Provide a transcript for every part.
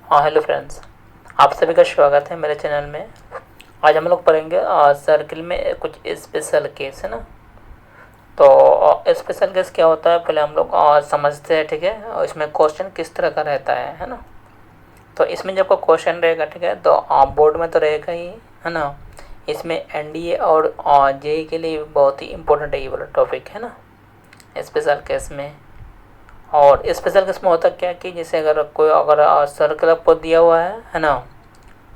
हाँ, hello friends. आप सभी का स्वागत है मेरे चैनल में। आज हम लोग पढ़ेंगे सर्किल में कुछ स्पेशल केस, है ना। तो स्पेशल केस क्या होता है पहले हम लोग समझते हैं, ठीक है। और इसमें क्वेश्चन किस तरह का रहता है ना। तो इसमें जब कोई क्वेश्चन रहेगा, ठीक है, तो बोर्ड में तो रहेगा ही, है ना। इसमें एनडीए और जेई के लिए बहुत ही इम्पोर्टेंट है ये वाला टॉपिक, है ना, स्पेशल केस में। और स्पेशल केस में होता क्या कि जैसे अगर सर्कल आपको दिया हुआ है ना,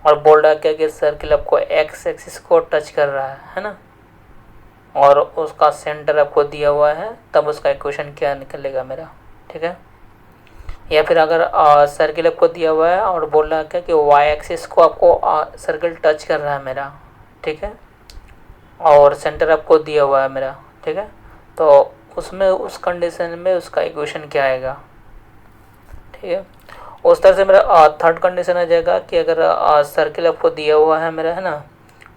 और बोल रहा है क्या कि सर्किल आपको एक्स एक्सिस को टच कर रहा है ना, और उसका सेंटर आपको दिया हुआ है, तब उसका इक्वेशन क्या निकलेगा मेरा, ठीक है। या फिर अगर सर्किल आपको दिया हुआ है और बोल रहा है क्या कि वाई एक्सिस को आपको सर्किल टच कर रहा है मेरा, ठीक है, और सेंटर आपको दिया हुआ है मेरा, ठीक है। तो उसमें उस कंडीशन में उसका इक्वेशन क्या आएगा, ठीक है। उस तरह से मेरा थर्ड कंडीशन आ जाएगा कि अगर सर्किल आपको दिया हुआ है मेरा, है ना,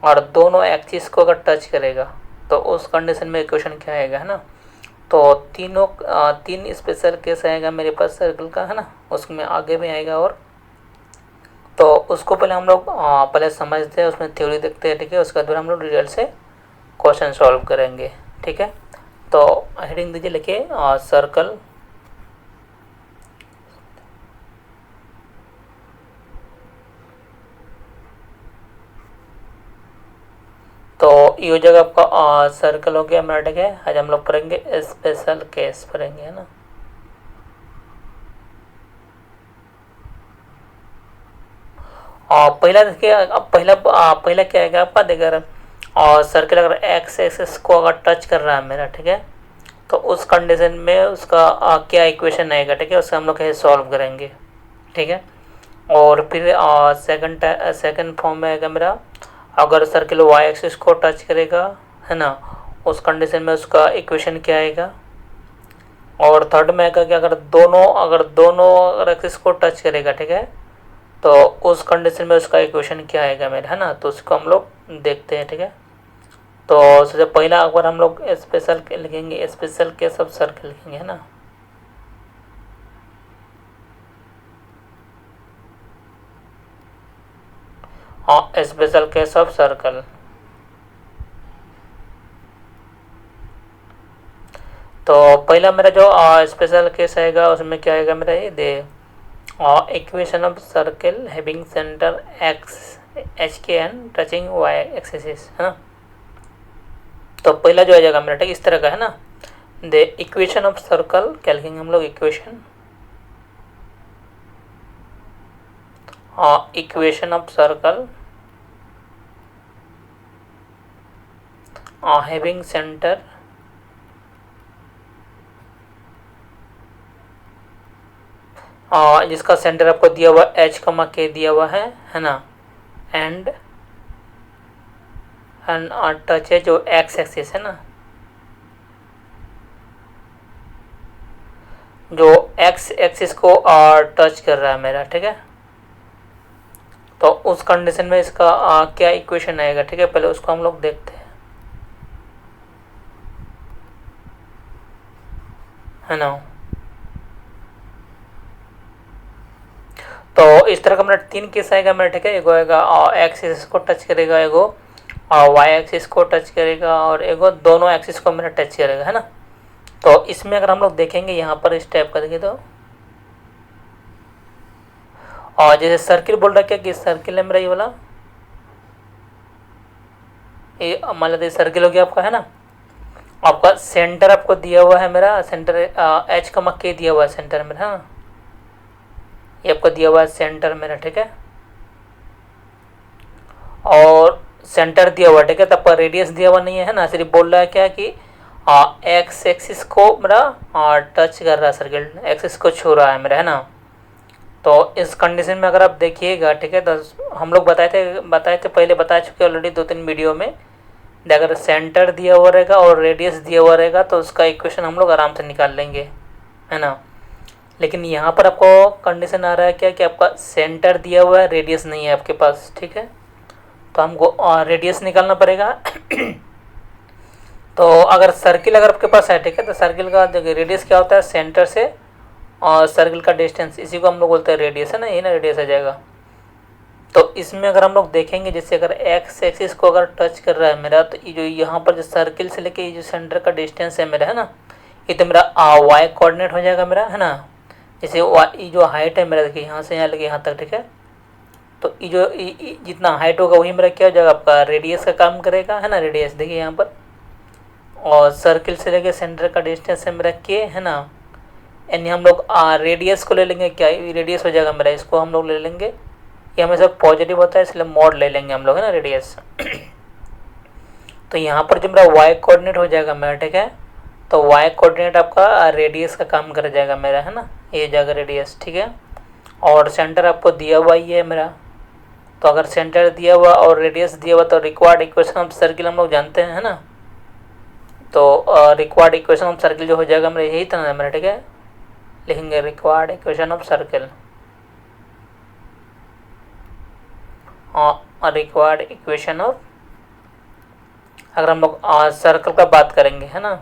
और दोनों एक्सिस को अगर टच करेगा, तो उस कंडीशन में इक्वेशन क्या आएगा, है ना। तो तीन स्पेशल केस आएगा मेरे पास सर्किल का, है ना, उसमें आगे भी आएगा। और तो उसको पहले हम लोग पहले समझते हैं, उसमें थ्योरी देखते हैं, ठीक है। उसके बाद हम लोग डिटेल से क्वेश्चन सॉल्व करेंगे, ठीक है। तो हेडिंग दीजिए लिखिए सर्कल। तो ये हो जाएगा आपका सर्कल हो गया मेरा, ठीक है। आज हम लोग पढ़ेंगे स्पेशल केस पढ़ेंगे, है ना। और पहला देखिए, अब पहला क्या आएगा आपका, देखिए और सर्कल अगर एक्स एक्सिस को अगर टच कर रहा है मेरा, ठीक है, तो उस कंडीशन में उसका क्या इक्वेशन आएगा, ठीक है, उससे हम लोग कैसे सॉल्व करेंगे, ठीक है। और फिर सेकंड फॉर्म में आएगा मेरा, अगर सर्किल वाई एक्सिस को टच करेगा, है ना, उस कंडीशन में उसका इक्वेशन क्या आएगा। और थर्ड में आएगा कि अगर दोनों एक्सिस को टच करेगा, ठीक है, तो उस कंडीशन में उसका इक्वेशन क्या आएगा मेरा, है ना। तो उसको हम लोग देखते हैं, ठीक है। तो सबसे पहला अगर हम लोग स्पेशल लिखेंगे, स्पेशल केस ऑफ सर्किल लिखेंगे, है ना। हाँ, स्पेशल केस ऑफ सर्कल। तो पहला मेरा जो स्पेशल केस आएगा उसमें क्या आएगा मेरा, ये the equation of circle having centre x h k n touching y axis, है ना। तो पहला जो आ जाएगा मेरा, ठीक, इस तरह का, है ना। द इक्वेशन ऑफ सर्कल क्या लिखेंगे हम लोग, equation of circle having centre जिसका सेंटर आपको दिया हुआ एच कमा के दिया हुआ है ना, एंड टच है जो एक्स एक्सिस, है ना, जो एक्स एक्सिस को टच कर रहा है मेरा, ठीक है। तो उस कंडीशन में इसका क्या इक्वेशन आएगा, ठीक है, पहले उसको हम लोग देखते हैं, है ना। तो इस तरह का मेरा तीन केस आएगा मेरा, ठीक है। एगो आएगा एक्स एक्सिस को टच करेगा, एगो वाई एक्सिस को टच करेगा, और एगो दोनों एक्सिस को मेरा टच करेगा, है ना। तो इसमें अगर हम लोग देखेंगे यहाँ पर इस टाइप का देखिए, तो और जैसे सर्किल बोल रहा है क्या कि सर्किल है मेरा ये वाला, ये मान लीजिए सर्किल हो गया आपका, है ना। आपका सेंटर आपको दिया हुआ है मेरा, सेंटर एच का मक्के दिया हुआ है सेंटर में, है ना। ये आपको दिया हुआ है सेंटर मेरा, ठीक है, और सेंटर दिया हुआ, ठीक है। तो आपका रेडियस दिया हुआ नहीं है ना, सिर्फ बोल रहा है क्या कि एक्स एक्सिस को मेरा टच कर रहा है, सर्किल एक्सिस को छू रहा है मेरा, है ना। तो इस कंडीशन में अगर आप देखिएगा, ठीक है, तो हम लोग बताए थे पहले, बता चुके ऑलरेडी 2-3 वीडियो में। अगर सेंटर दिया हुआ रहेगा और रेडियस दिया हुआ रहेगा तो उसका इक्वेशन हम लोग आराम से निकाल लेंगे, है ना। लेकिन यहाँ पर आपको कंडीशन आ रहा है क्या कि आपका सेंटर दिया हुआ है, रेडियस नहीं है आपके पास, ठीक है। तो हमको रेडियस निकालना पड़ेगा। तो अगर सर्किल अगर आपके पास है, ठीक है, तो सर्किल का देखिए रेडियस क्या होता है, सेंटर से सर्किल का डिस्टेंस, इसी को हम लोग बोलते हैं रेडियस, है ना, ये ना रेडियस आ जाएगा। तो इसमें अगर हम लोग देखेंगे, जैसे अगर एक्स एक्सिस को अगर टच कर रहा है मेरा, तो ये जो यहाँ पर जो सर्किल से लेके ये जो सेंटर का डिस्टेंस है मेरा, है ना, ये तो मेरा वाई कोऑर्डिनेट हो जाएगा मेरा, है ना। जैसे ये जो हाइट है मेरा, देखिए यहाँ से यहाँ लगे यहाँ तक, ठीक है। तो ये जो जितना हाइट होगा वही मेरा क्या हो जाएगा, आपका रेडियस का काम करेगा, है ना, रेडियस देखिए यहाँ पर। और सर्किल से लेके सेंटर का डिस्टेंस है मेरा के, है ना, यानी हम लोग रेडियस को ले लेंगे, क्या रेडियस हो जाएगा मेरा, इसको हम लोग ले लेंगे, ये हमेशा पॉजिटिव होता है इसलिए मॉड ले लेंगे हम लोग, है ना, रेडियस। तो यहाँ पर जो मेरा वाई कोऑर्डिनेट हो जाएगा मेरा, ठीक है। तो वाई कोऑर्डिनेट आपका रेडियस का काम कर जाएगा मेरा, है ना, ये जाएगा रेडियस, ठीक है। और सेंटर आपको दिया हुआ ही है मेरा, तो अगर सेंटर दिया हुआ और रेडियस दिया हुआ तो रिक्वायर्ड इक्वेशन ऑफ सर्किल हम लोग जानते हैं, है ना। तो रिक्वायर्ड इक्वेशन ऑफ सर्किल जो हो जाएगा मेरा, यही था ना मेरा, ठीक है। लिखेंगे required equation of circle, required equation of, अगर हम लोग सर्कल का बात करेंगे, है ना,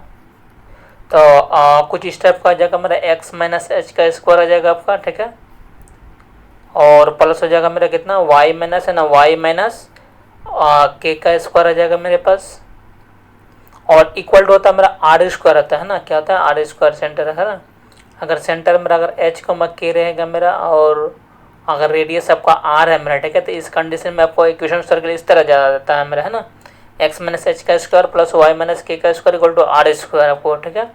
तो कुछ इस टाइप का आ जाएगा मेरा, एक्स माइनस एच का स्क्वायर आ जाएगा आपका, ठीक है। और प्लस हो जाएगा मेरा कितना, वाई माइनस, है ना, वाई माइनस के का स्क्वायर आ जाएगा मेरे पास। और इक्वल टू होता है मेरा आर स्क्वायर आता है ना, क्या होता है, आर स्क्वायर सेंटर है ना। अगर सेंटर मेरा अगर एच को के रहेगा मेरा, और अगर रेडियस आपका आर है मेरा, ठीक है। तो इस कंडीशन में आपको इक्वेशन सर्किल इस तरह जा जाता है मेरा, है ना, एक्स माइनस एच का square plus y minus k का square equal to r square आपको, ठीक है।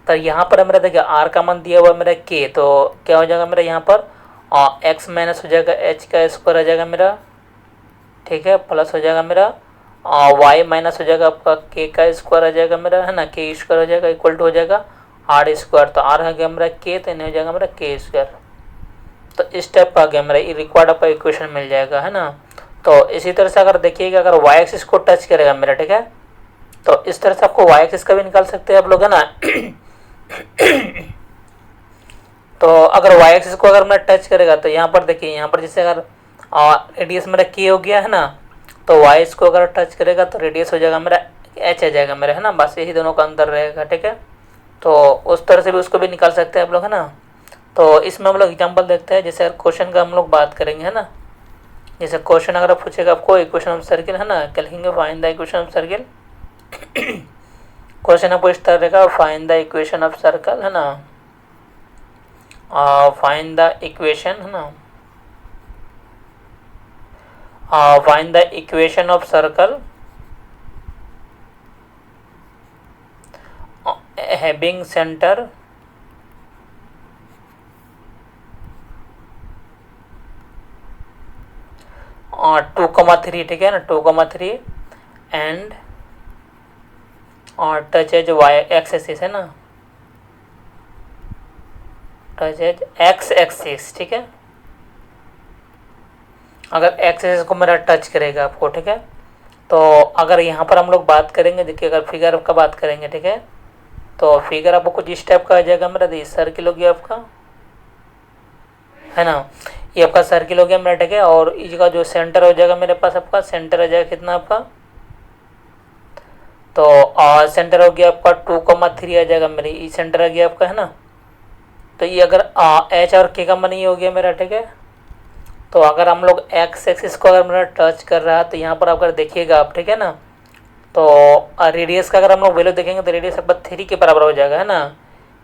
तो यहाँ पर मेरा देखिए आर का मान दिया हुआ मेरा के, तो क्या हो जाएगा मेरा यहाँ पर एक्स माइनस हो जाएगा एच का स्क्वायर आ जाएगा मेरा, ठीक है, प्लस हो जाएगा मेरा वाई माइनस हो जाएगा आपका के का स्क्वायर आ जाएगा मेरा, है ना, के स्क्वायर हो जाएगा इक्वल टू हो जाएगा आर स्क्वायर। तो आर आ गया मेरा के, तो नहीं हो जाएगा मेरा के स्क्वायर। तो इस टाइप का आ गया मेरा, ये रिक्वायर्ड आपका इक्वेशन मिल जाएगा, है ना। तो इसी तरह से अगर देखिएगा, अगर वाई एक्सिस को टच करेगा मेरा, ठीक है, तो इस तरह से आपको वाई एक्सिस का भी निकाल सकते हैं आप लोग, है ना। तो अगर वाई एक्सिस को अगर मेरा टच करेगा, तो यहाँ पर देखिए, यहाँ पर जैसे अगर रेडियस मेरा के हो गया, है ना, तो वाई इसको अगर टच करेगा तो रेडियस हो जाएगा मेरा एच आ जाएगा मेरा, है ना, बस यही दोनों का अंदर रहेगा, ठीक है। तो उस तरह से भी उसको भी निकाल सकते हैं आप लोग, है ना। तो इसमें हम लोग एग्जाम्पल देखते हैं, जैसे क्वेश्चन का हम लोग बात करेंगे, है ना। जैसे क्वेश्चन अगर पूछेगा आपको इक्वेशन ऑफ सर्किल, है ना, क्या लिखेंगे, find the equation of circle. Question आपको इस तरह रहेगा, find the equation of circle, है ना, फाइंड द इक्वेशन, है ना, find the equation of circle having center 2,3, ठीक है ना, 2,3 and touch as y x axis, है ना, टच एज एक्स एक्सिस, ठीक है। अगर एक्स एक्सिस को मेरा टच करेगा आपको, ठीक है। तो अगर यहाँ पर हम लोग बात करेंगे, देखिए अगर फिगर का बात करेंगे, ठीक है, तो फिगर आपको कुछ इस टाइप का आ जाएगा मेरा, देखिए सर्किल हो गया आपका, है ना, ये आपका सर्किल हो गया मेरा, ठीक है। और इसका जो सेंटर हो जाएगा मेरे पास, आपका सेंटर आ जाएगा कितना आपका, तो सेंटर हो गया आपका 2,3 आ जाएगा मेरी, ये सेंटर आ गया आपका, है ना। तो ये अगर एच और के का मान ये हो गया मेरा, ठीक है। तो अगर हम लोग एक्स एक्सिस को अगर मेरा टच कर रहा है, तो यहाँ पर अगर देखिएगा आप, ठीक है ना, तो रेडियस का अगर हम लोग वैल्यू देखेंगे तो रेडियस आपका 3 के बराबर हो जाएगा, है ना,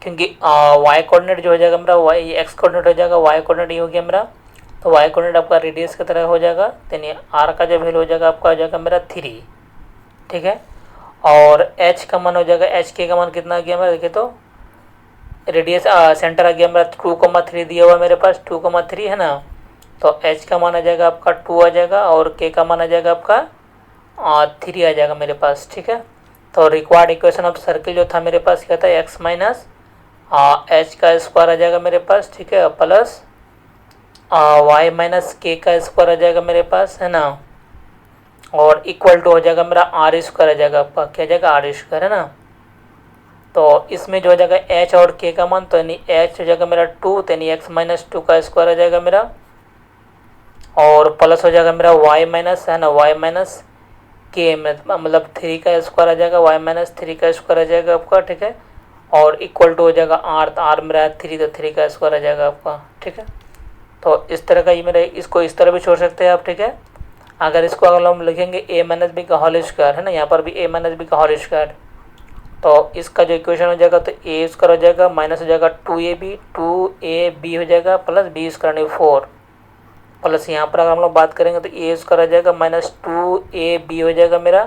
क्योंकि वाई कोऑर्डिनेट जो हो जाएगा मेरा, वाई एक्स कोऑर्डिनेट हो जाएगा, वाई कोऑर्डिनेट ये हो गया मेरा, तो वाई कोऑर्डिनेट आपका रेडियस की तरह हो जाएगा, यानी आर का जो वैल्यू हो जाएगा आपका हो जाएगा मेरा 3, ठीक है। और एच का मान हो जाएगा, एच के का मान कितना आ गया मेरा, देखिए तो रेडियस सेंटर आ गया मेरा 2,3 दिया हुआ मेरे पास, 2,3, है ना। तो एच का मान आ जाएगा आपका 2 आ जाएगा, और के का मान आ जाएगा आपका 3 आ जाएगा मेरे पास, ठीक है। तो रिक्वायर्ड इक्वेशन ऑफ सर्किल जो था मेरे पास क्या था, एक्स माइनस एच का स्क्वायर आ जाएगा मेरे पास, ठीक है, प्लस वाई माइनस के का स्क्वायर आ जाएगा मेरे पास, है ना। और इक्वल टू हो जाएगा मेरा आर स्क्वायर आ जाएगा आपका, क्या जाएगा, आर स्क्वायर, है ना। तो इसमें जो हो जाएगा एच और के का मान, तो यानी एच हो जाएगा मेरा 2, तो यानी एक्स माइनस 2 का स्क्वायर आ जाएगा मेरा, और प्लस हो जाएगा मेरा वाई माइनस, है ना, वाई माइनस के मतलब 3 का स्क्वायर आ जाएगा, वाई माइनस 3 का स्क्वायर आ जाएगा आपका, ठीक है। और इक्वल टू हो जाएगा आर, तो आर मेरा 3 तो 3 का स्क्वायर आ जाएगा आपका, ठीक है। तो इस तरह का ये मेरा, इसको इस तरह भी छोड़ सकते हैं आप, ठीक है। अगर इसको अगर हम लिखेंगे a माइनस बी का होल स्क्वायर, है ना, यहाँ पर भी a माइनस बी का होल स्क्वायर, तो इसका जो इक्वेशन हो जाएगा तो a स्क्वायर हो जाएगा माइनस हो जाएगा 2ab हो जाएगा प्लस b स्क्वायर यानी 4, प्लस यहाँ पर अगर हम लोग बात करेंगे तो a स्क्वायर हो जाएगा माइनस 2ab हो जाएगा मेरा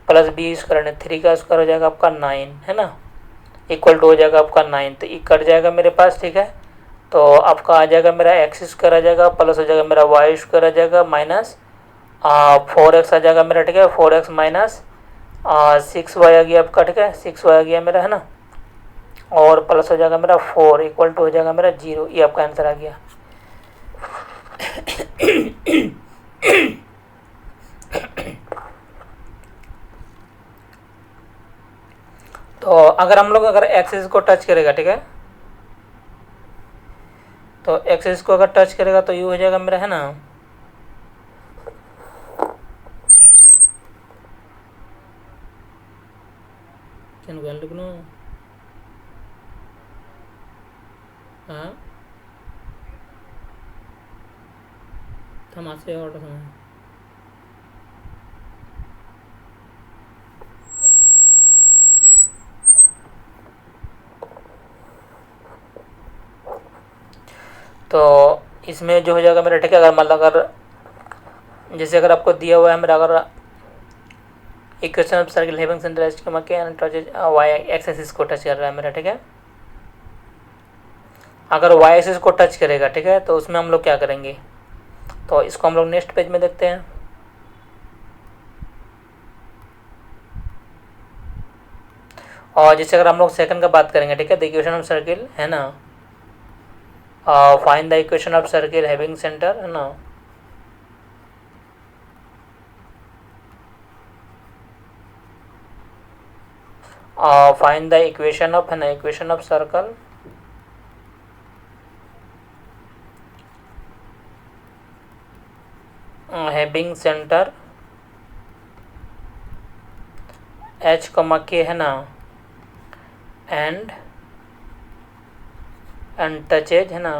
प्लस b स्क्वायर यानी 3 का स्क्वायर हो जाएगा आपका 9, है ना, इक्वल टू हो जाएगा आपका 9। तो ये कट जाएगा मेरे पास, ठीक है। तो आपका आ जाएगा मेरा एक्स स्क्वायर आ जाएगा प्लस हो जाएगा मेरा वाई स्क्वायर आ जाएगा माइनस 4x आ जाएगा मेरा, ठीक है। 4x माइनस 6y आ गया आपका, ठीक है, 6y आ गया मेरा, है ना, और प्लस हो जाएगा मेरा 4 इक्वल टू हो जाएगा मेरा 0। ये आपका आंसर आ गया। तो अगर हम लोग अगर एक्सिस को टच करेगा, ठीक है, तो एक्सिस को अगर टच करेगा तो ये हो जाएगा मेरा, है ना, हाँ थमासे और तो इसमें जो हो जाएगा मेरा, ठीक है, अगर मतलब अगर जैसे अगर आपको दिया हुआ है मेरा, अगर equation of circle having centre H comma के एंड टचेज वाई एक्सिस को टच कर रहा है मेरा, ठीक है। अगर वाई एक्सिस को टच करेगा, ठीक है, तो उसमें हम लोग क्या करेंगे, तो इसको हम लोग नेक्स्ट पेज में देखते हैं। और जैसे अगर हम लोग सेकंड का बात करेंगे, ठीक है, द इक्वेशन ऑफ सर्किल, है ना, find the equation of circle having centre, है ना, फाइंड द इक्वेशन ऑफ, है ना, equation of circle having centre H comma के, है ना, एंड टचेज, है ना,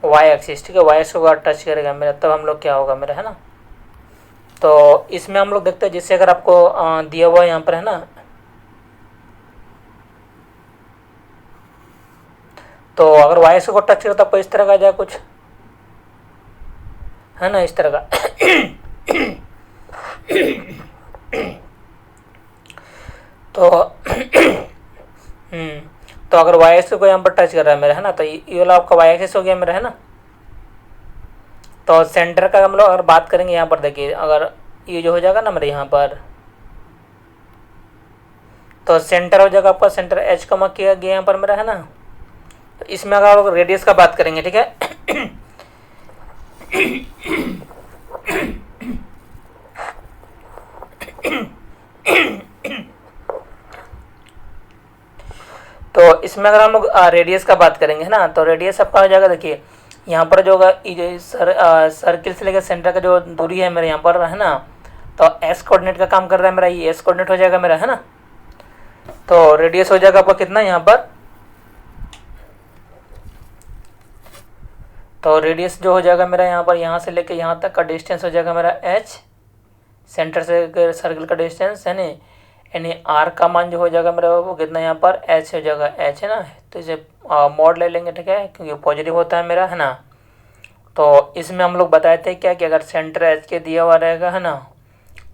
वाई एक्सिस, ठीक है, वाई एक्सिस को टच करेगा मेरा, तब हम लोग क्या होगा मेरा, है ना। तो इसमें हम लोग देखते हैं, जिससे अगर आपको दिया हुआ यहाँ पर, है ना, तो अगर वाई एक्सिस को टच करेगा तो आपको इस तरह का आ जाएगा कुछ, है ना, इस तरह का। तो तो अगर वाई एक्सिस को यहाँ पर टच कर रहा है मेरा, है ना, तो ये वाला आपका वाई एक्सिस हो गया मेरा, है ना। तो सेंटर का हम लोग अगर बात करेंगे यहाँ पर, देखिए अगर ये जो हो जाएगा ना मेरे यहाँ पर, तो सेंटर हो जाएगा आपका, सेंटर एच कमा किया गया यहाँ पर मेरा, है ना। तो इसमें अगर आप रेडियस का बात करेंगे, ठीक है, तो इसमें अगर हम लोग रेडियस का बात करेंगे, है ना, तो रेडियस आपका हो जाएगा, देखिए यहाँ पर जो होगा, ये सर्किल से लेकर सेंटर का जो दूरी है मेरे यहाँ पर, है ना, तो एस कोऑर्डिनेट का काम कर रहा है मेरा, ये एस कोऑर्डिनेट हो जाएगा मेरा, है ना। तो रेडियस हो जाएगा आपका कितना यहाँ पर, तो रेडियस जो हो जाएगा मेरा यहाँ पर, यहाँ से लेके यहाँ तक का डिस्टेंस हो जाएगा मेरा एच, सेंटर से सर्किल का डिस्टेंस, है ना, यानी आर का मान जो हो जाएगा मेरा वो कितना यहाँ पर एच हो जाएगा, एच, है ना। तो इसे मॉड ले लेंगे, ठीक है, क्योंकि पॉजिटिव होता है मेरा, है ना। तो इसमें हम लोग बताए थे क्या कि अगर सेंटर एच के दिया हुआ रहेगा, है ना,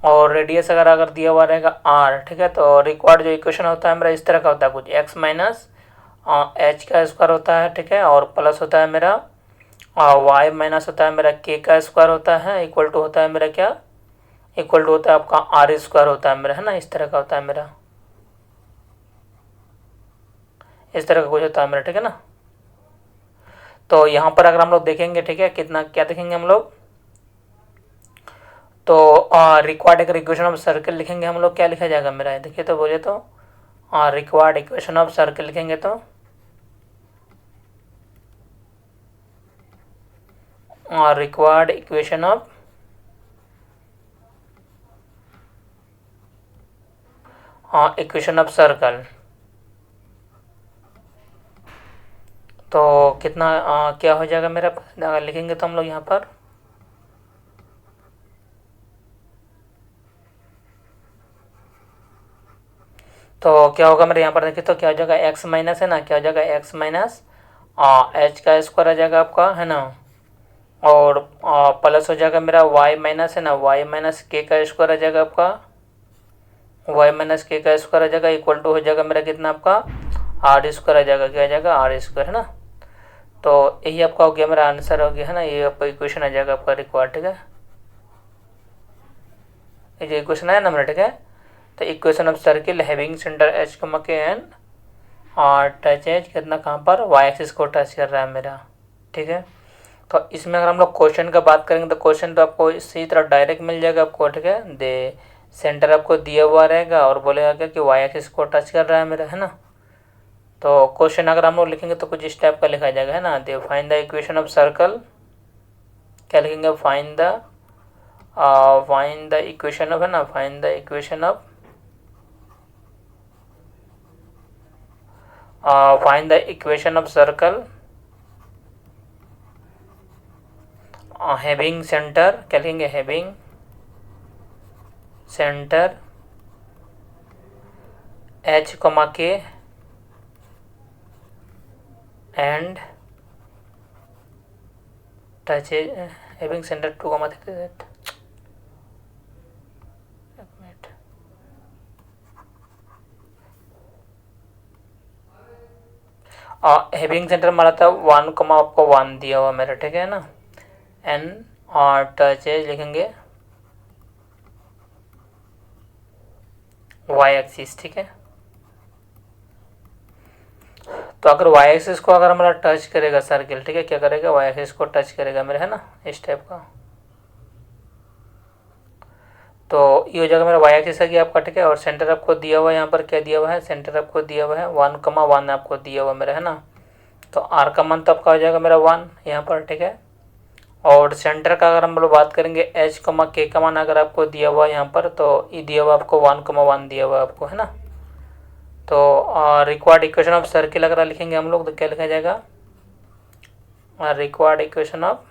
और रेडियस अगर दिया हुआ रहेगा आर, ठीक है, तो रिक्वायर्ड जो इक्वेशन होता है मेरा इस तरह का होता है कुछ, एक्स माइनस एच का स्क्वायर होता है, ठीक है, और प्लस होता है मेरा वाई माइनस होता है मेरा के का स्क्वायर होता है, इक्वल टू होता है मेरा क्या, इक्वल टू होता है आपका आर स्क्वायर होता है मेरा, है ना, इस तरह का होता है मेरा, इस तरह का कुछ होता है मेरा, ठीक है ना। तो यहाँ पर अगर हम लोग देखेंगे, ठीक है, कितना क्या देखेंगे हम लोग, तो रिक्वायर्ड अगर इक्वेशन ऑफ सर्कल लिखेंगे हम लोग, क्या लिखा जाएगा मेरा, देखिए तो बोले तो रिक्वायर्ड इक्वेशन ऑफ सर्कल लिखेंगे तो required equation of equation of circle. तो कितना क्या हो जाएगा मेरा, अगर लिखेंगे तो हम लोग यहाँ पर तो क्या होगा मेरे यहाँ पर देखिए, तो क्या हो जाएगा एक्स माइनस है ना, क्या हो जाएगा एक्स माइनस एच का स्क्वायर आ जाएगा आपका, है ना, और प्लस हो जाएगा मेरा वाई माइनस है ना, वाई माइनस के का स्क्वायर आ जाएगा आपका, वाई माइनस के का स्क्वायर आ जाएगा, इक्वल टू हो जाएगा मेरा कितना आपका आर स्क्वायर आ जाएगा, क्या आ जाएगा आर स्क्वायर, है ना। तो यही आपका हो गया मेरा आंसर हो गया, है ना, ये आपका इक्वेशन आ जाएगा आपका रिक्वायर्ड, ठीक है। ये जो इक्वेशन आया ना मेरा, ठीक है। तो equation of circle having centre H के एंड और टच एज कितना कहाँ पर वाई एक्सिस को टच कर रहा है मेरा, ठीक है। तो इसमें अगर हम लोग क्वेश्चन का बात करेंगे तो क्वेश्चन तो आपको इसी तरह डायरेक्ट मिल जाएगा आपको, ठीक है। दे सेंटर आपको दिया हुआ रहेगा और बोलेगा क्या कि वाई एक्सिस को टच कर रहा है मेरा, है ना। तो क्वेश्चन अगर हम लोग लिखेंगे तो कुछ इस टाइप का लिखा जाएगा, है ना। They find the equation of circle, क्या लिखेंगे, फाइंड द इक्वेशन ऑफ, है ना, find the equation of find the equation of circle having centre, क्या लिखेंगे, हैविंग सेंटर एच कमा के and touch having centre 2,3, having centre हमारा था 1, आपको 1 दिया हुआ मेरा, ठीक है ना। एन और टच एज लिखेंगे वाई एक्सिस, ठीक है। तो अगर वाई एक्सिस को अगर हमारा टच करेगा सर्किल, ठीक है, क्या करेगा, वाई एक्सिस को टच करेगा मेरा, है ना, इस टाइप का। तो ये हो जाएगा मेरा वाई एक्सिस आ गया आपका, ठीक है। और सेंटर आपको दिया हुआ है यहाँ पर, क्या दिया हुआ है, सेंटर आपको दिया हुआ है 1,1 आपको दिया हुआ मेरा, है ना। तो आर का मान तो आपका हो जाएगा मेरा 1 यहाँ पर, ठीक है। और सेंटर का अगर हम लोग बात करेंगे एच के का मान अगर आपको दिया हुआ है यहाँ पर, तो ये दिया हुआ आपको 1,1 दिया हुआ आपको, है ना। तो रिक्वायर्ड इक्वेशन ऑफ सर्किल अगर लिखेंगे हम लोग तो क्या लिखा जाएगा, required equation of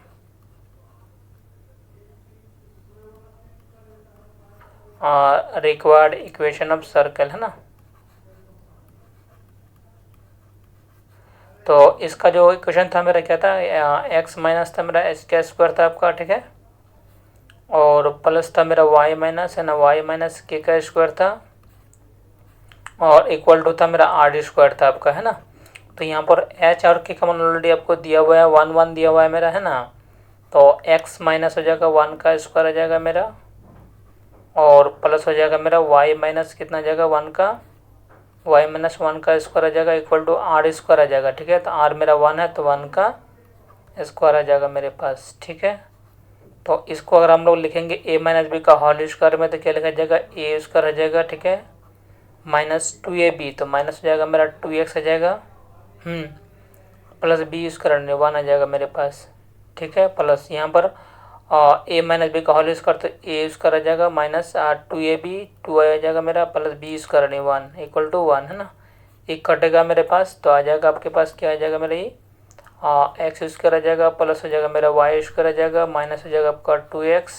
required equation of circle, है ना। तो इसका जो इक्वेशन था मेरा क्या था, एक्स माइनस था मेरा एच का स्क्वायर था आपका, ठीक है। और प्लस था मेरा वाई माइनस, है ना, वाई माइनस के का स्क्वायर था, और इक्वल टू था मेरा आर स्क्वायर था आपका, है ना। तो यहाँ पर एच और के का मान ऑलरेडी आपको दिया हुआ है 1,1 दिया हुआ है मेरा, है ना। तो एक्स माइनस हो जाएगा 1 का स्क्वायर आ जाएगा मेरा, और प्लस हो जाएगा मेरा वाई माइनस कितना आ जाएगा 1 का, वाई माइनस 1 का स्क्वायर आ जाएगा इक्वल टू आर स्क्वायर आ जाएगा, ठीक है। तो आर मेरा 1 है तो 1 का स्क्वायर आ जाएगा मेरे पास, ठीक है। तो इसको अगर हम लोग लिखेंगे ए माइनस बी का होल स्क्वायर में तो क्या लिखा जाएगा, ए स्क्वायर आ जाएगा, ठीक है, माइनस 2ab, तो माइनस हो जाएगा मेरा 2x आ जाएगा, प्लस बी स्क्वायर 1 आ जाएगा मेरे पास, ठीक है। प्लस यहाँ पर ए माइनस बी का होल स्क्वायर तो ए स्क्वायर आ जाएगा, माइनस 2ab 2 आ जाएगा मेरा, plus b square 1 equal to 1, है ना। एक कटेगा मेरे पास तो आ जाएगा आपके पास, क्या आ जाएगा मेरा ये एक्स स्क्वायर आ जाएगा, प्लस हो जाएगा मेरा वाई स्क्वायर आ जाएगा, माइनस हो जाएगा आपका 2x,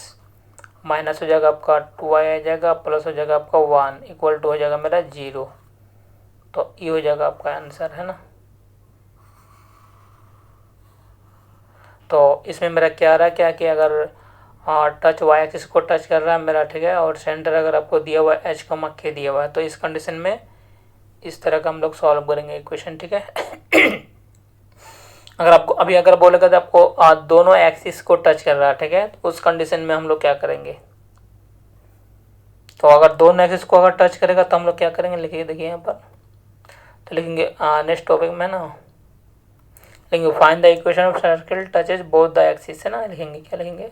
माइनस हो जाएगा आपका 2y आ जाएगा, प्लस हो जाएगा आपका 1 इक्वल टू हो जाएगा मेरा 0। तो ये हो जाएगा आपका आंसर, है ना। तो इसमें मेरा क्या आ रहा है, क्या कि अगर टच वाई एक्सिस को टच कर रहा है मेरा, ठीक है, और सेंटर अगर आपको दिया हुआ है एच के दिया हुआ है, तो इस कंडीशन में इस तरह का हम लोग सॉल्व करेंगे इक्वेशन, ठीक है। अगर आपको अभी अगर बोलेगा तो आपको दोनों एक्सिस को टच कर रहा है, ठीक है, तो उस कंडीशन में हम लोग क्या करेंगे, तो अगर दोनों एक्सिस को अगर टच करेगा तो हम लोग क्या करेंगे, लिखिए देखिए यहाँ पर, तो लिखेंगे नेक्स्ट टॉपिक में ना, लिखेंगे find the equation of circle touches both the axis, है ना, लिखेंगे क्या लिखेंगे,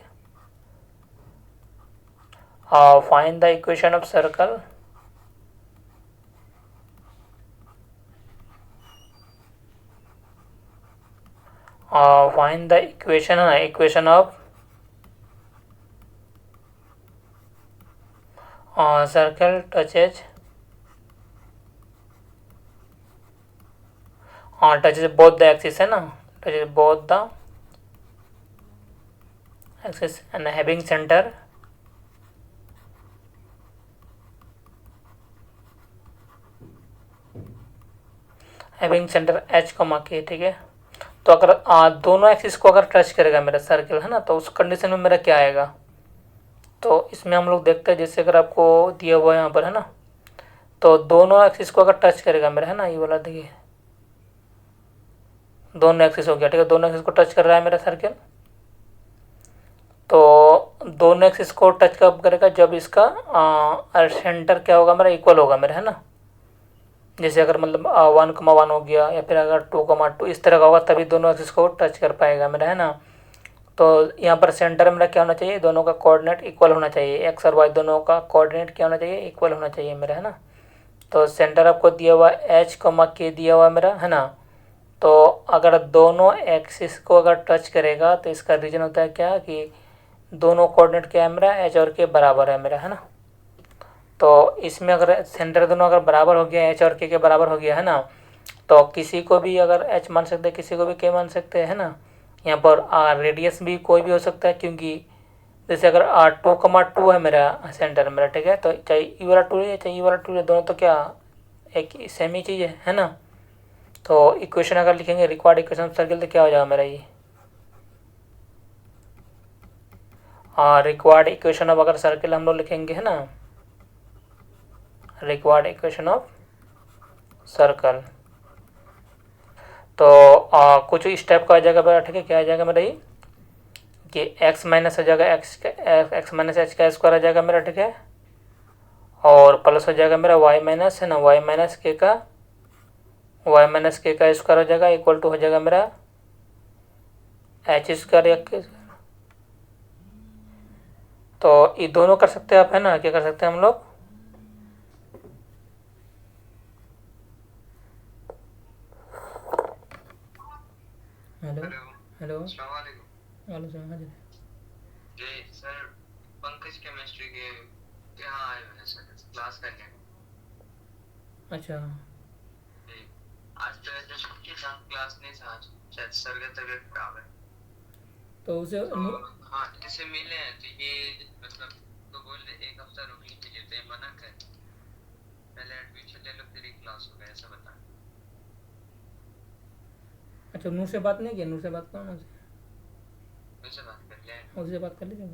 find the equation of circle find the equation of circle touches हाँ, टचेज बोथ द एक्सिस है ना, touches both the axis and having centre H comma के, ठीक है। तो अगर दोनों एक्सिस को अगर टच करेगा मेरा सर्किल है ना, तो उस कंडीशन में मेरा क्या आएगा। तो इसमें हम लोग देखते हैं, जैसे अगर आपको दिया हुआ है यहाँ पर है ना, तो दोनों एक्सिस को अगर टच करेगा मेरा है ना, ये वाला देखिए दोनों एक्सिस हो गया, ठीक है, दोनों एक्सिस को टच कर रहा है मेरा सर्किल। तो दोनों एक्सिस को टच कब करेगा, जब इसका सेंटर क्या होगा मेरा, इक्वल होगा मेरा है ना। जैसे अगर मतलब 1,1 हो गया, या फिर अगर 2,2 इस तरह का होगा, तभी दोनों एक्सिस को टच कर पाएगा मेरा है ना। तो यहाँ पर सेंटर मेरा क्या होना चाहिए, दोनों का कोऑर्डिनेट इक्वल होना चाहिए, एक्स और वाई दोनों का कोऑर्डिनेट क्या होना चाहिए, इक्वल होना चाहिए मेरा है ना। तो सेंटर आपको दिया हुआ एच कॉमा के दिया हुआ मेरा है ना। तो अगर दोनों एक्सिस को अगर टच करेगा, तो इसका रीजन होता है क्या कि दोनों कोऑर्डिनेट क्या है मेरा, एच और के बराबर है मेरा है ना। तो इसमें अगर सेंटर दोनों अगर बराबर हो गया, एच और के बराबर हो गया है ना, तो किसी को भी अगर एच मान सकते हैं, किसी को भी के मान सकते हैं ना। यहाँ पर रेडियस भी कोई भी हो सकता है, क्योंकि जैसे अगर 2,2 है मेरा सेंटर मेरा, ठीक है, तो चाहे ई वाला टू है चाहे ई वाला टू है, दोनों तो क्या एक सेम ही चीज़ है ना। तो इक्वेशन अगर लिखेंगे रिक्वायर्ड इक्वेशन ऑफ सर्किल, तो क्या हो जाएगा मेरा ये रिक्वायर्ड इक्वेशन ऑफ अगर सर्किल हम लोग लिखेंगे है ना, रिक्वायर्ड इक्वेशन ऑफ सर्कल। तो कुछ इस टाइप का आ जाएगा मेरा, ठीक है। क्या आ जाएगा मेरा ये कि एक्स माइनस हो जाएगा एक्स माइनस एच का स्क्वायर आ जाएगा मेरा, ठीक है। और प्लस हो जाएगा मेरा वाई माइनस है ना, वाई माइनस के का स्क्वायर हो जाएगा, इक्वल टू हो जाएगा मेरा एच स्क्वायर या के। तो ये दोनों कर सकते हैं आप है ना, क्या कर सकते हैं हम लोग, हेलो हेलो हेलो सर, जी सर, पंकज केमिस्ट्री के यहाँ आए हुए हैं सर क्लास करने को। अच्छा, जी, आज तो छुट्टी था, क्लास नहीं था आज, शायद सर का तबीयत खराब है। तो उसे हाँ, जैसे मिले हैं तो ये मतलब तो बोले एक हफ्ता रुक लीजिए, तो ये मना कर, पहले एडमिशन ले लो फिर ही क्लास होगा, ऐसा बता। अच्छा, नूर से बात नहीं किया, नूर से बात करो ना, उनसे बात कर लिया, उससे बात कर लीजिए।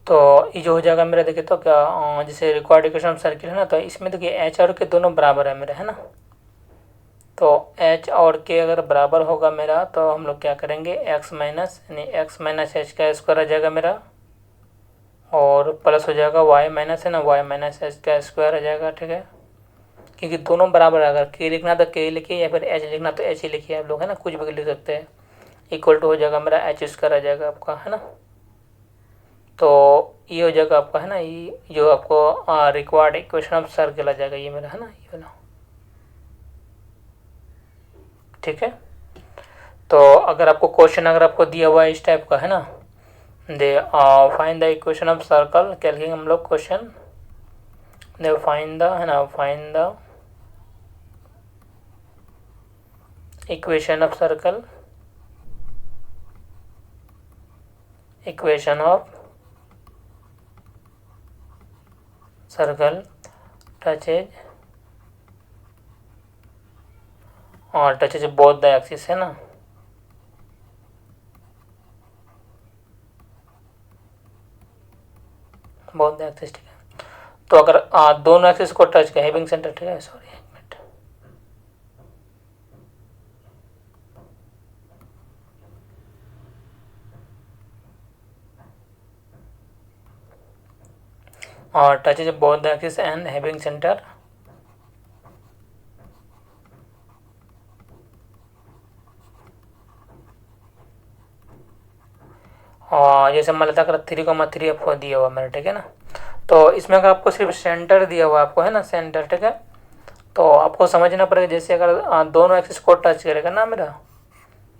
तो ये जो हो जाएगा मेरा, देखिए तो क्या जैसे रिक्वायर्ड इक्वेशन ऑफ सर्किल है ना, तो इसमें देखिए एच और के दोनों बराबर है मेरा है ना। तो एच और के अगर बराबर होगा मेरा, तो हम लोग क्या करेंगे, एक्स माइनस यानी एक्स माइनस एच का स्क्वायर आ जाएगा मेरा, और प्लस हो जाएगा वाई माइनस है ना, वाई माइनस एच का स्क्वायर आ जाएगा, ठीक है। क्योंकि दोनों बराबर है, अगर के लिखना तो के लिखिए, या फिर एच लिखना तो एच ही लिखिए आप लोग है ना, कुछ भी लिख सकते हैं। इक्वल टू हो जाएगा मेरा एच स्क्वायर आ जाएगा आपका है ना। तो ये हो जाएगा आपका है ना, ये जो आपको रिक्वायर्ड इक्वेशन ऑफ सर्किल आ जाएगा ये मेरा है ना, ये वाला, ठीक है। तो अगर आपको क्वेश्चन अगर आपको दिया हुआ है इस टाइप का है ना, they find the equation of circle, क्या लिखेंगे हम लोग क्वेश्चन, दे फाइंड द है ना, find the equation of circle, equation of circle touches और टचेज बोथ द एक्सिस है ना। बोथ द एक्सिस, ठीक है। तो अगर दोनों एक्सिस को टच कर, हैविंग सेंटर, ठीक है, सॉरी एक मिनट, और touches both the axis and having centre और जैसे मान लेता अगर 3,3 आपको दिया हुआ मेरा, ठीक है ना। तो इसमें अगर आपको सिर्फ सेंटर दिया हुआ आपको है ना, सेंटर, ठीक है। तो आपको समझना पड़ेगा, जैसे अगर दोनों एक्सिस को टच करेगा ना मेरा,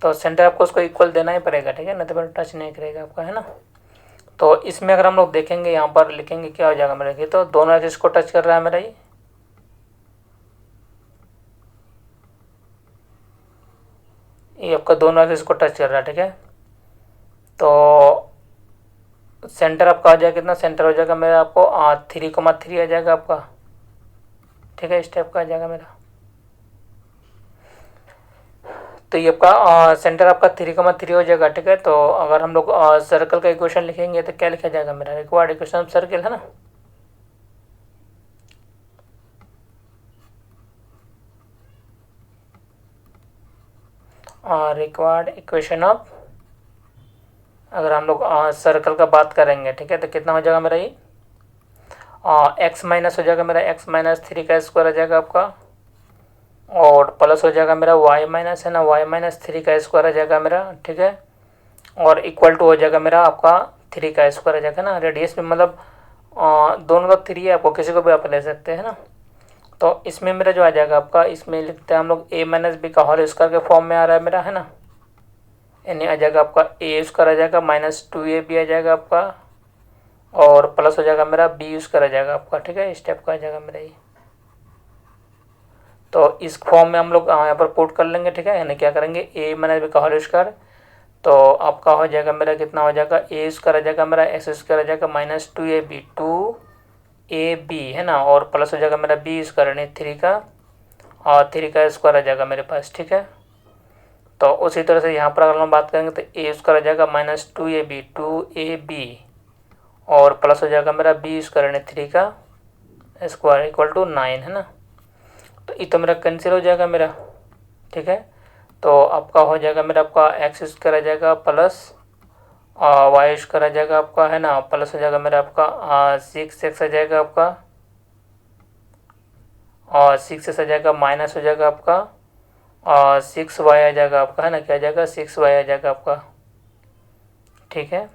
तो सेंटर आपको उसको इक्वल देना ही पड़ेगा, ठीक है, नहीं तो फिर टच नहीं करेगा आपका, है ना। तो इसमें अगर हम लोग देखेंगे यहाँ पर लिखेंगे क्या हो जाएगा मेरा, ये तो दोनों एक्सिस को टच कर रहा है मेरा, ये आपका दोनों एक्सिस को टच कर रहा है, ठीक है। तो सेंटर आपका आ जाएगा कितना, सेंटर हो जाएगा मेरा आपको 3,3 आ जाएगा आपका, ठीक है, इस टाइप का आ जाएगा मेरा। तो ये आपका सेंटर आपका 3,3 हो जाएगा, ठीक है। तो अगर हम लोग सर्कल का इक्वेशन लिखेंगे तो क्या लिखा जाएगा मेरा, रिक्वायर्ड इक्वेशन ऑफ सर्कल, है ना। रिक्वायर्ड इक्वेशन ऑफ, अगर हम लोग सर्कल का बात करेंगे, ठीक है, तो कितना हो जाएगा मेरा, ये एक्स माइनस हो जाएगा मेरा, x-3 का स्क्वायर आ जाएगा आपका, और प्लस हो जाएगा मेरा y माइनस, है ना, y-3 का स्क्वायर आ जाएगा मेरा, ठीक है, और इक्वल टू हो जाएगा मेरा आपका 3 का स्क्वायर आ जाएगा ना। रेडियस में मतलब दोनों का 3 है, आपको किसी को भी आप ले सकते हैं ना। तो इसमें मेरा जो आ जाएगा आपका, इसमें लिखते हैं हम लोग a माइनस बी का होल स्क्वायर के फॉर्म में आ रहा है मेरा, है ना, यानी आ जाएगा आपका a स्क्वायर आ जाएगा -2ab आ जाएगा आपका, और प्लस हो जाएगा मेरा b स्क्वायर आ जाएगा आपका, ठीक है, इस टाइप का आ जाएगा मेरा ये। तो इस फॉर्म में हम लोग यहाँ पर पुट कर लेंगे, ठीक है, यानी क्या करेंगे, a माइनस बी का होल स्क्वायर, तो आपका हो जाएगा मेरा कितना हो जाएगा, a स्क्वायर आ जाएगा मेरा, x स्क्वायर आ जाएगा -2ab 2ab, है ना, और प्लस हो जाएगा मेरा b स्क्वायर यानी 3 का, और 3 का स्क्वायर आ जाएगा मेरे पास, ठीक है। तो उसी तरह से यहाँ पर अगर हम बात करेंगे तो a स्क्वायर आ जाएगा -2ab 2ab, और प्लस हो जाएगा मेरा b स्क्वायर यानी 3 का स्क्वायर इक्वल टू 9, है ना। तो ये तो मेरा कैंसिल हो जाएगा मेरा, ठीक है। तो आपका हो जाएगा मेरा आपका एक्स स्क्वायर आ जाएगा प्लस वाई स्क्वायर आ जाएगा आपका, है ना, प्लस हो जाएगा मेरा आपका 6x आ जाएगा आपका, और 6x आ जाएगा, माइनस हो जाएगा आपका 6y आ जाएगा आपका, है ना, क्या आ जाएगा 6y आ जाएगा आपका, ठीक है।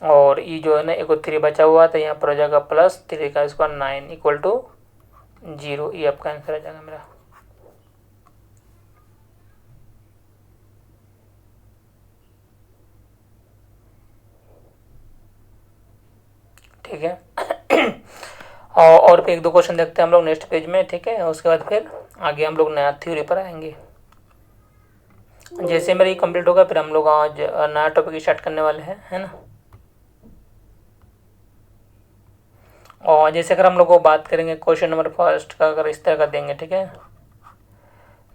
और ये जो है ना एक 3 बचा हुआ तो यहाँ पर हो जाएगा +3 का स्क्वायर 9 इक्वल टू 0, ये आपका आंसर आ जाएगा मेरा। ठीक है। और फिर 1-2 क्वेश्चन देखते हैं हम लोग नेक्स्ट पेज में, ठीक है, उसके बाद फिर आगे हम लोग नया थ्योरी पर आएंगे। जैसे मेरा ये कंप्लीट होगा फिर हम लोग आज नया टॉपिक स्टार्ट करने वाले हैं, है ना। और जैसे अगर हम लोग को बात करेंगे क्वेश्चन नंबर फर्स्ट का, अगर इस तरह का देंगे, ठीक है,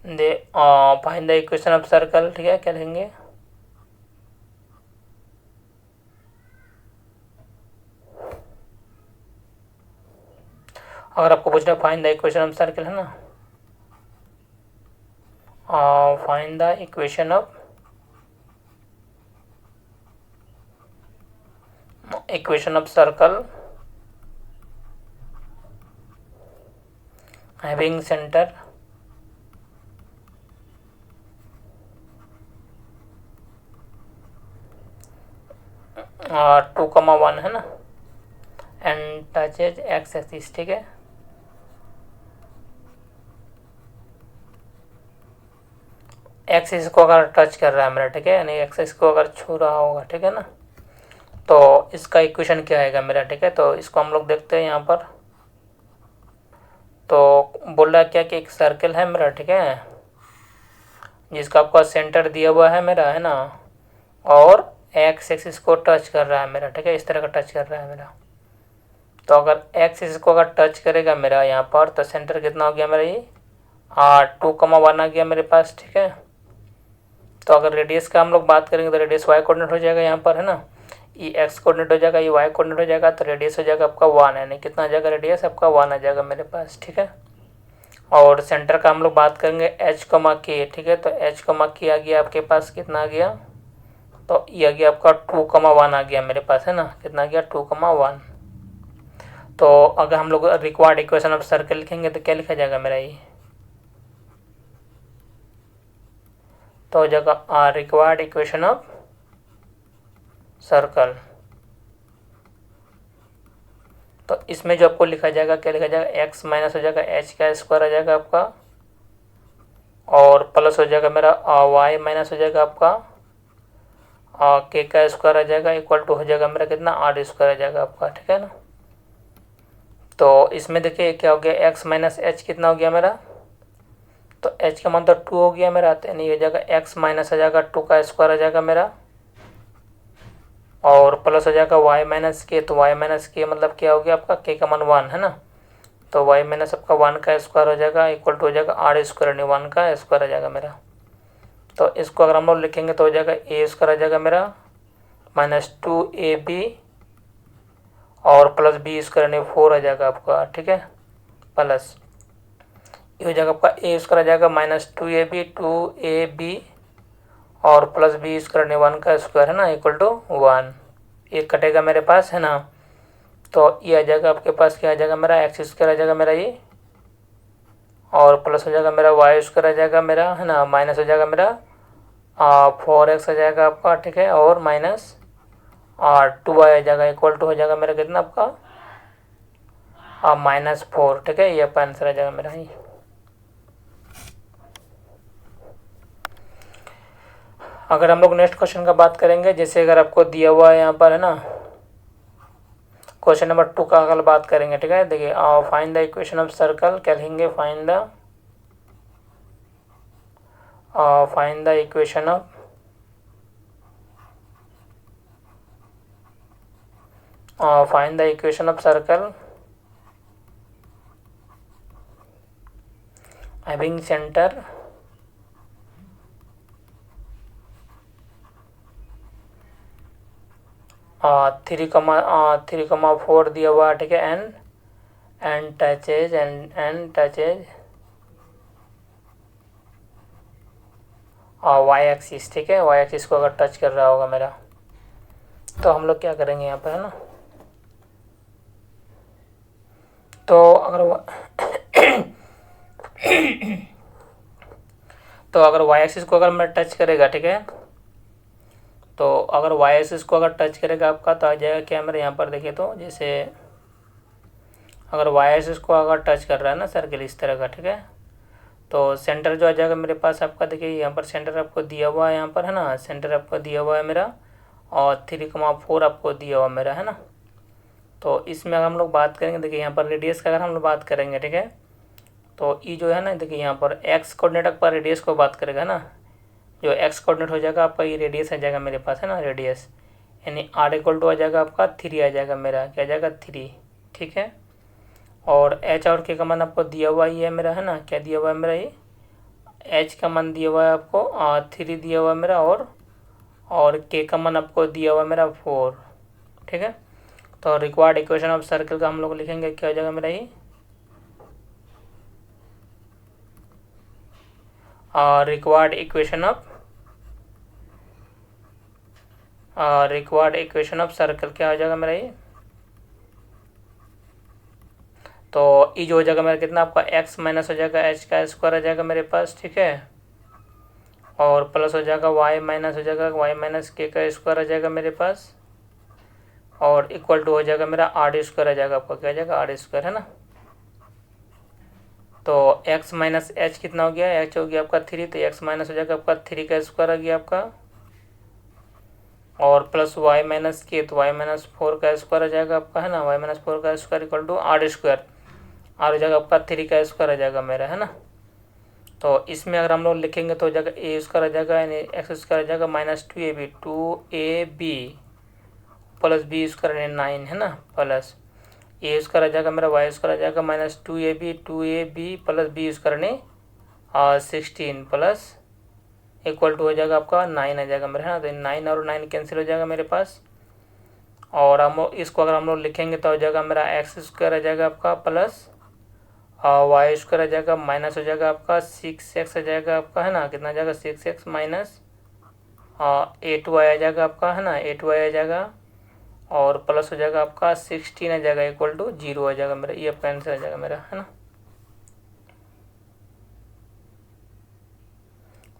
they find the equation of circle, ठीक है, क्या लिखेंगे, अगर आपको पूछना find the equation of circle, है ना, find the equation of circle having centre 2,1, है ना, एंड टचेज एक्स एक्सिस, ठीक है। एक्सिस को अगर टच कर रहा है मेरा, ठीक है, यानी एक्सिस को अगर छू रहा होगा, ठीक है ना, तो इसका इक्वेशन क्या आएगा मेरा, ठीक है। तो इसको हम लोग देखते हैं यहाँ पर। तो बोल रहा है क्या कि एक सर्कल है मेरा, ठीक है, जिसका आपका सेंटर दिया हुआ है मेरा, है ना, और एक्स एक्सिस को टच कर रहा है मेरा, ठीक है, इस तरह का टच कर रहा है मेरा। तो अगर एक्स एक्सिस को अगर टच करेगा मेरा यहाँ पर, तो सेंटर कितना हो गया मेरा, ये 2,1 आ गया मेरे पास, ठीक है। तो अगर रेडियस का हम लोग बात करेंगे तो रेडियस वाई कोऑर्डिनेट हो जाएगा यहाँ पर, है ना, ये एक्स कोऑर्डिनेट हो जाएगा, ये वाई कोऑर्डिनेट हो जाएगा, तो रेडियस हो जाएगा आपका 1, यानी कितना आ जाएगा रेडियस आपका 1 आ जाएगा मेरे पास, ठीक है। और सेंटर का हम लोग बात करेंगे एच कमा के, ठीक है, तो एच कमा के आ गया आपके पास, कितना आ गया, तो ये आ गया आपका 2,1 आ गया मेरे पास, है ना, कितना आ गया 2,1। तो अगर हम लोग रिक्वायर्ड इक्वेशन ऑफ सर्कल लिखेंगे तो क्या लिखा जाएगा मेरा, ये तो हो जाएगा रिक्वायर्ड इक्वेशन ऑफ सर्कल। तो इसमें जो आपको लिखा जाएगा क्या लिखा जाएगा, एक्स माइनस हो जाएगा एच का स्क्वायर आ जाएगा आपका, और प्लस हो जाएगा मेरा वाई माइनस हो जाएगा आपका के का स्क्वायर आ जाएगा इक्वल टू हो जाएगा मेरा कितना आर स्क्वायर आ जाएगा आपका, ठीक है ना। तो इसमें देखिए क्या हो गया एक्स माइनस एच कितना हो गया मेरा, तो एच का मान तो 2 हो गया मेरा, तो यानी हो जाएगा एक्स माइनस आ जाएगा 2 का स्क्वायर आ जाएगा मेरा, और प्लस हो जाएगा वाई माइनस के, तो वाई माइनस के मतलब क्या हो गया आपका के का मान 1 है ना, तो वाई माइनस आपका 1 का स्क्वायर हो जाएगा इक्वल टू हो जाएगा आर स्क्वायर यानी 1 का स्क्वायर आ जाएगा मेरा। तो इसको अगर हम लोग लिखेंगे तो हो जाएगा ए स्क्वायर आ जाएगा मेरा -2ab और प्लस बी स्क्वायर यानी 4 आ जाएगा आपका, ठीक है, प्लस ये हो जाएगा आपका ए स्क्वायर आ जाएगा -2ab और प्लस बी स्क्वायर यानी 1 का स्क्वायर है ना इक्वल टू 1, ये कटेगा मेरे पास है ना, तो ये आ जाएगा आपके पास क्या आ जाएगा मेरा एक्स स्क्वायर आ जाएगा मेरा ये, और प्लस हो जाएगा मेरा वाई स्क्वायर आ जाएगा मेरा है ना, माइनस हो जाएगा मेरा 4x आ जाएगा आपका, ठीक है, और माइनस 2y आ जाएगा इक्वल टू हो जाएगा मेरा कितना आपका -4, ठीक है, ये आपका आंसर आ जाएगा मेरा ही। अगर हम लोग नेक्स्ट क्वेश्चन का बात करेंगे, जैसे अगर आपको दिया हुआ है यहाँ पर है ना क्वेश्चन नंबर 2 का अगर बात करेंगे, ठीक है, देखिए find the equation of circle, क्या लिखेंगे find the equation of find the equation of circle having center 3,4 दिया हुआ, ठीक है, एंड टचेज वाई एक्सिस, ठीक है, वाई एक्सिस को अगर टच कर रहा होगा मेरा, तो हम लोग क्या करेंगे यहाँ पर है ना, तो अगर वाई एक्सिस को अगर मैं टच करेगा, ठीक है, तो अगर वाई एक्सिस को अगर टच करेगा आपका तो आ जाएगा क्या मेरे यहाँ पर देखिए, तो जैसे अगर वाई एक्सिस को अगर टच कर रहा है ना सर्कल इस तरह का, ठीक है, तो सेंटर जो आ जाएगा मेरे पास आपका देखिए यहाँ पर सेंटर आपको दिया हुआ है यहाँ पर है ना, सेंटर आपको दिया हुआ है मेरा और 3,4 आपको दिया हुआ मेरा है ना। तो इसमें अगर हम लोग बात करेंगे देखिए यहाँ पर रेडियस का अगर हम लोग बात करेंगे, ठीक है, तो ये जो है ना देखिए यहाँ पर एक्स कोऑर्डिनेट पर रेडियस को बात करेगा ना, जो एक्स कोऑर्डिनेट हो जाएगा आपका ये रेडियस आ जाएगा मेरे पास है ना, रेडियस यानी आर इक्वल टू आ जाएगा आपका 3 आ जाएगा मेरा, क्या आ जाएगा 3, ठीक है, और एच और के का मान आपको दिया हुआ ही है मेरा है ना, क्या दिया हुआ है मेरा ये एच का मान दिया हुआ है आपको 3 दिया हुआ है मेरा, और के का मान आपको दिया हुआ है मेरा 4, ठीक है। तो रिक्वायर्ड इक्वेशन ऑफ सर्कल का हम लोग लिखेंगे क्या हो जाएगा मेरा ये रिक्वायर्ड इक्वेशन ऑफ सर्कल क्या हो जाएगा मेरा ये, तो ई जो हो जाएगा मेरा कितना आपका एक्स माइनस हो जाएगा एच का स्क्वायर आ जाएगा मेरे पास, ठीक है, और प्लस हो जाएगा वाई माइनस हो जाएगा वाई माइनस के का स्क्वायर आ जाएगा मेरे पास, और इक्वल टू हो जाएगा मेरा आर स्क्वायर आ जाएगा आपका, क्या आ जाएगा आर स्क्वायर है ना। तो x माइनस एच कितना हो गया, एच हो गया आपका 3, तो x माइनस हो जाएगा आपका 3 का स्क्वायर आ गया आपका, और प्लस वाई माइनस के, तो वाई माइनस 4 का स्क्वायर आ जाएगा आपका है ना, वाई माइनस 4 का square equal to r square, r हो जाएगा आपका 3 का स्क्वायर आ जाएगा मेरा है ना। तो इसमें अगर हम लोग लिखेंगे तो हो जाएगा ए स्क्वायर आ जाएगा यानी एक्स स्क्वायर आ जाएगा -2ab प्लस बी स्क्वायर यानी 9 है ना, प्लस ए स्क्वायर आ जाएगा मेरा वाई स्क्वायर आ जाएगा -2ab प्लस बी स्क्वायर यानी 16 प्लस इक्वल टू हो जाएगा आपका 9 आ जाएगा मेरा है ना, तो 9 और 9 कैंसिल हो जाएगा मेरे पास, और हम इसको अगर हम लोग लिखेंगे तो हो जाएगा मेरा एक्स स्क्वायर आ जाएगा आपका प्लस वाई स्क्वायर आ जाएगा माइनस हो जाएगा आपका 6x आ जाएगा आपका है ना, कितना आ जाएगा 6x माइनस 8y आ जाएगा आपका है ना, 8y आ जाएगा, और प्लस हो जाएगा आपका 16 आ जाएगा इक्वल टू 0 आ जाएगा मेरा, ये आपका आंसर आ जाएगा मेरा है ना।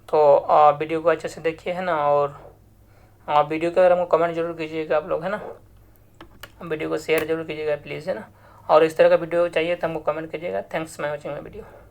तो वीडियो को अच्छे से देखिए है ना, और वीडियो के अगर हमको कमेंट जरूर कीजिएगा आप लोग है ना, वीडियो को शेयर जरूर कीजिएगा प्लीज़ है ना, और इस तरह का वीडियो चाहिए तो हमको कमेंट कीजिएगा। Thanks for watching my video.